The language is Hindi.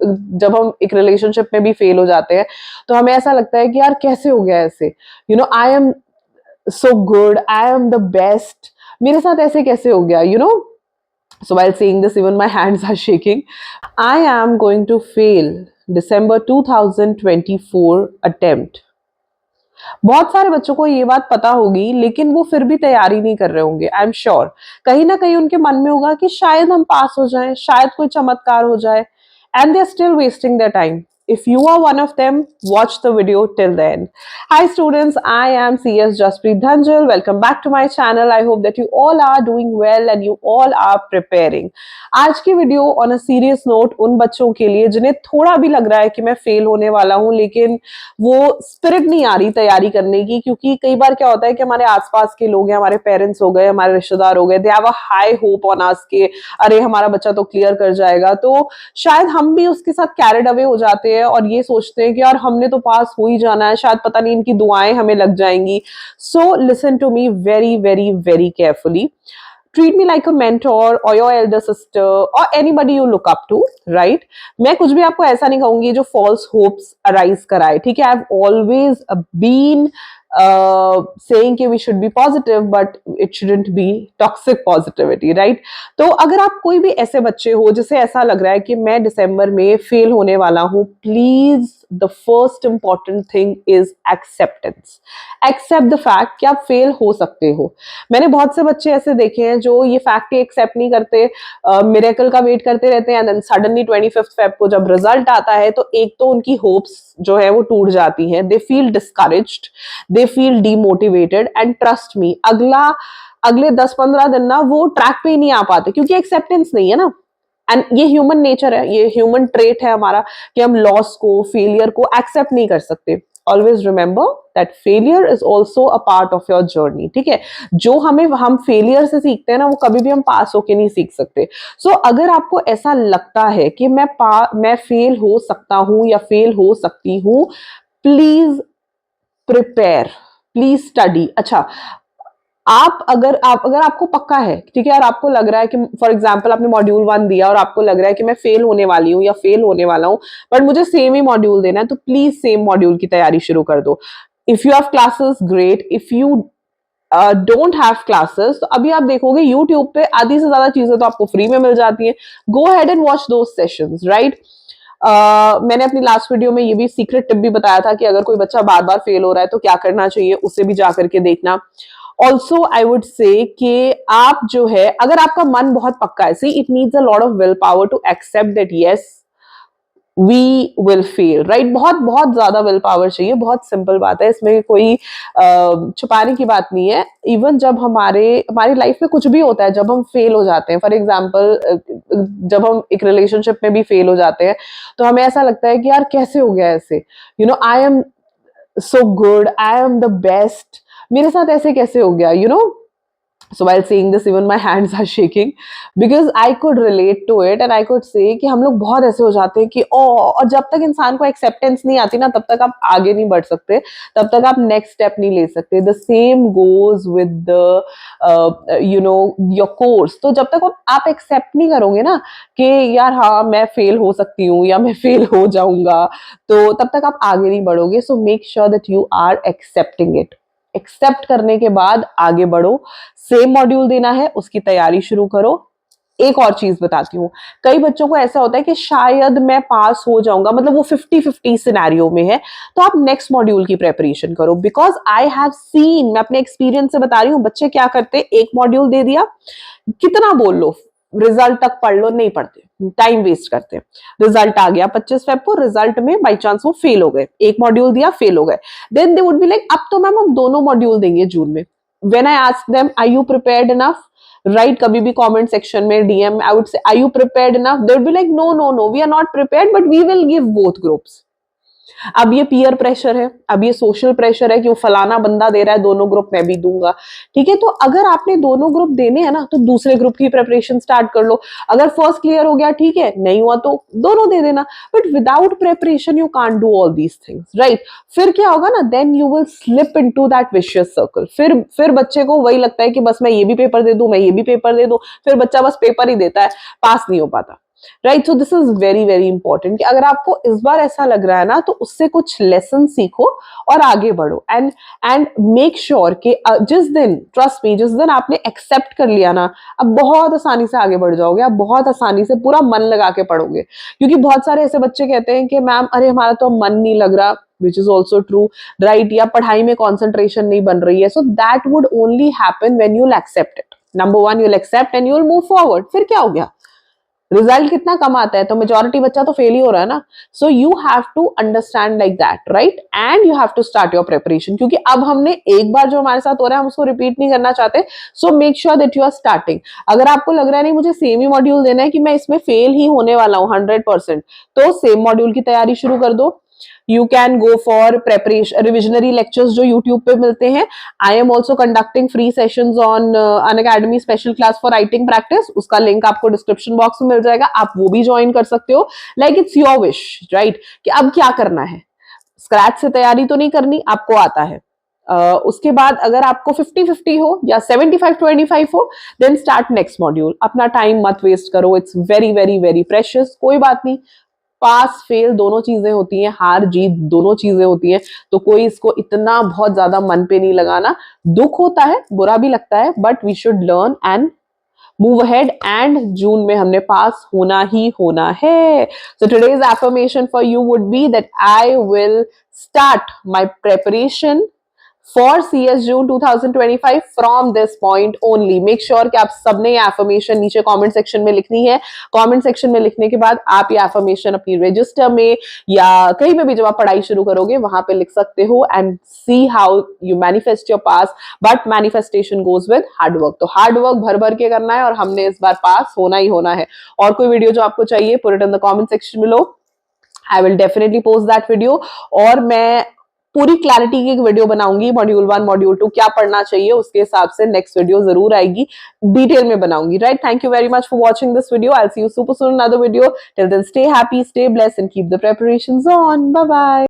जब हम एक रिलेशनशिप में भी फेल हो जाते हैं तो हमें ऐसा लगता है कि यार कैसे हो गया ऐसे, I am so good, I am the best, मेरे साथ ऐसे कैसे हो गया, So while saying this, even my hands are shaking. I am going to fail December 2024 attempt. बहुत सारे बच्चों को ये बात पता होगी लेकिन वो फिर भी तैयारी नहीं कर रहे होंगे। आई एम श्योर कहीं ना कहीं उनके मन में होगा कि शायद हम पास हो जाएं, शायद कोई चमत्कार हो जाए, and they are still wasting their time. If you are one of them, watch the video till the end. Hi students, I am CS Jaspreet Dhanjal. Welcome back to my channel. I hope that you all are doing well and you all are preparing. आज की video on a serious note उन बच्चों के लिए जिन्हें थोड़ा भी लग रहा है कि मैं फेल होने वाला हूं लेकिन वो स्पिरिट नहीं आ रही तैयारी करने की, क्योंकि कई बार क्या होता है कि हमारे आसपास के लोग हैं, हमारे पेरेंट्स हो गए, हमारे रिश्तेदार हो गए, they have a high hope on us के अरे हमारा बच्चा तो क्लियर कर जाएगा, तो शायद हम भी उसके साथ कैरिड अवे हो जाते हैं और ये सोचते हैं कि यार हमने तो पास हो ही जाना है, शायद पता नहीं इनकी दुआएं हमें लग जाएंगी. So listen to me very very very carefully. Treat me like a mentor or your elder sister or anybody you look up to, right? मैं कुछ भी आपको ऐसा नहीं कहूंगी जो false hopes arise कराए, ठीक है? I've always been saying कि we should be positive but it shouldn't be toxic positivity, right? तो अगर आप कोई भी ऐसे बच्चे हो जिसे ऐसा लग रहा है कि मैं दिसंबर में फेल होने वाला हूं, please the first important thing is acceptance. Accept the fact कि आप फेल हो सकते हो. मैंने बहुत से बच्चे ऐसे देखे हैं जो ये फैक्ट ही एक्सेप्ट नहीं करते, मिरेकल का वेट करते रहते हैं, एंड देन सडनली 25 फेब को जब रिजल्ट आता है तो एक तो उनकी होप्स जो है वो टूट जाती हैं, they feel discouraged, they feel demotivated, and trust me अगले 10-15 दिन ना वो ट्रैक पे ही नहीं आ पाते क्योंकि एक्सेप्टेंस नहीं है ना. एंड ये ह्यूमन नेचर है, ये ह्यूमन ट्रेट है हमारा कि हम लॉस को, फेलियर को एक्सेप्ट नहीं कर सकते. Always remember that failure is also a part of your journey, ठीक है? जो हम फेलियर से सीखते हैं ना वो कभी भी हम पास होके नहीं सीख सकते. सो अगर आपको ऐसा लगता है कि मैं फेल हो सकता हूं या फेल हो सकती हूं, प्लीज प्रिपेयर, प्लीज स्टडी. अच्छा, अगर आपको पक्का है, ठीक है, और आपको लग रहा है कि फॉर एग्जाम्पल आपने मॉड्यूल 1 दिया और आपको लग रहा है कि मैं फेल होने वाली हूँ या फेल होने वाला हूँ, बट मुझे सेम ही मॉड्यूल देना है, तो प्लीज सेम मॉड्यूल की तैयारी शुरू कर दो. If you have classes great, if you don't have classes तो अभी आप देखोगे यूट्यूब पे आधी से ज्यादा चीजें तो आपको फ्री में मिल जाती हैं. Go head and watch those sessions, right? मैंने अपनी लास्ट वीडियो में ये भी सीक्रेट टिप भी बताया था कि अगर कोई बच्चा बार बार फेल हो रहा है तो क्या करना चाहिए, उसे भी जाकर के देखना. ऑल्सो आई वुड से कि आप जो है, अगर आपका मन बहुत पक्का है, see it needs a lot of will power to accept that yes we will fail, right? बहुत बहुत ज्यादा विल पावर चाहिए. बहुत सिंपल बात है, इसमें कोई छुपाने की बात नहीं है. इवन जब हमारी लाइफ में कुछ भी होता है, जब हम फेल हो जाते हैं, फॉर एग्जाम्पल जब हम एक रिलेशनशिप में भी फेल हो जाते हैं तो हमें ऐसा लगता है कि यार कैसे हो गया ऐसे, I am so good, I am the best, मेरे साथ ऐसे कैसे हो गया, So while saying this, even my hands are shaking because I could relate to it and I could say कि हम लोग बहुत ऐसे हो जाते हैं कि और जब तक इंसान को एक्सेप्टेंस नहीं आती ना तब तक आप आगे नहीं बढ़ सकते, तब तक आप नेक्स्ट स्टेप नहीं ले सकते. The same goes with the your course. तो जब तक आप एक्सेप्ट नहीं करोगे ना कि यार हाँ मैं फेल हो सकती हूँ या मैं फेल हो जाऊंगा, तो तब तक आप आगे नहीं बढ़ोगे. So make sure that you are accepting it. Accept करने के बाद आगे बढ़ो. सेम मॉड्यूल देना है, उसकी तैयारी शुरू करो. एक और चीज बताती हूँ, कई बच्चों को ऐसा होता है कि शायद मैं पास हो जाऊंगा, मतलब वो 50-50 सिनेरियो में है, तो आप नेक्स्ट मॉड्यूल की प्रेपरेशन करो. बिकॉज आई हैव सीन, मैं अपने एक्सपीरियंस से बता रही हूँ, बच्चे क्या करते, एक मॉड्यूल दे दिया, कितना बोल लो, रिजल्ट तक पढ़ लो, नहीं पढ़ते, टाइम वेस्ट करते. रिजल्ट आ गया 25 फेब को, रिजल्ट में बाई चांस वो फेल हो गए, एक मॉड्यूल दिया फेल हो गए, then they would be like अब तो मैम हम दोनों मॉड्यूल देंगे जून में. When I ask them are you prepared enough, right? कभी भी कमेंट सेक्शन में DM I would say are you prepared enough, they would be like no no no we are not prepared but we will give both groups. अब ये पीयर प्रेशर है, अब ये सोशल प्रेशर है कि वो फलाना बंदा दे रहा है, दोनों ग्रुप मैं भी दूंगा, ठीक है? तो अगर आपने दोनों ग्रुप देने हैं ना तो दूसरे ग्रुप की प्रेपरेशन स्टार्ट कर लो. अगर फर्स्ट क्लियर हो गया ठीक है, नहीं हुआ तो दोनों दे देना, but without preparation you can't do all these things, right? फिर क्या होगा ना, then you will slip into that vicious circle. फिर बच्चे को वही लगता है कि बस मैं ये भी पेपर दे दूं, मैं ये भी पेपर दे दूं, फिर बच्चा बस पेपर ही देता है, पास नहीं हो पाता. Right. So this is very very important कि अगर आपको इस बार ऐसा लग रहा है ना, तो उससे कुछ लेसन सीखो और आगे बढ़ो। एंड मेक श्योर कि जिस दिन, ट्रस्ट मी, जिस दिन आपने एक्सेप्ट कर लिया ना, अब बहुत आसानी से आगे बढ़ जाओगे, आप बहुत आसानी से पूरा मन लगा के पढ़ोगे। क्योंकि बहुत सारे ऐसे बच्चे कहते हैं कि मैम अरे हमारा तो मन नहीं लग रहा, which is also true, right, या पढ़ाई में कॉन्सेंट्रेशन नहीं बन रही है। So that would only happen when you will accept it. Number one, you will accept and you will move forward. फिर क्या हो गया, रिजल्ट कितना कम आता है तो मेजोरिटी बच्चा तो फेल ही हो रहा है ना। So you have to understand like that, right, and you have to start your preparation. क्योंकि अब हमने एक बार जो हमारे साथ हो रहा है हम उसको रिपीट नहीं करना चाहते। So make sure that you are starting. अगर आपको लग रहा है नहीं मुझे सेम ही मॉड्यूल देना है कि मैं इसमें फेल ही होने वाला हूँ 100%, तो सेम मॉड्यूल की तैयारी शुरू कर दो। You can go for preparation revisionary lectures जो YouTube पे मिलते हैं। I am also conducting free sessions on Unacademy special class for writing practice। उसका लिंक आपको डिस्क्रिप्शन बॉक्स में मिल जाएगा, आप वो भी ज्वाइन कर सकते हो। Like it's your wish, right? कि अब क्या करना है, स्क्रैच से तैयारी तो नहीं करनी, आपको आता है। उसके बाद अगर आपको 50-50 हो या 75-25 हो, देन स्टार्ट नेक्स्ट मॉड्यूल। अपना टाइम मत वेस्ट करो, it's very very very precious. कोई बात नहीं, पास फेल दोनों चीजें होती हैं, हार जीत दोनों चीजें होती हैं, तो कोई इसको इतना बहुत ज्यादा मन पे नहीं लगाना। दुख होता है, बुरा भी लगता है, but we should learn and move ahead. And June में हमने पास होना ही होना है। So today's affirmation for you would be that I will start my preparation for CS June 2025 from this point only। Make sure कि आप सबने ये affirmation नीचे comment section में लिखनी है। comment section में लिखने के बाद आप ये affirmation अपनी register में या कहीं पे भी जब आप पढ़ाई शुरू करोगे वहां पे लिख सकते हो and see how you manifest your pass। but manifestation goes with hard work। तो hard work भर भर के करना है और हमने इस बार पास होना ही होना है। और कोई वीडियो जो आपको चाहिए put it in the comment section below। I will definitely post that video। और मैं पूरी क्लैरिटी की एक वीडियो बनाऊंगी, मॉड्यूल 1 मॉड्यूल 2 क्या पढ़ना चाहिए उसके हिसाब से नेक्स्ट वीडियो जरूर आएगी, डिटेल में बनाऊंगी, right. Thank you very much for watching this video. I will see you super soon in another video. Till then stay happy, stay blessed and keep the preparations on. Bye bye.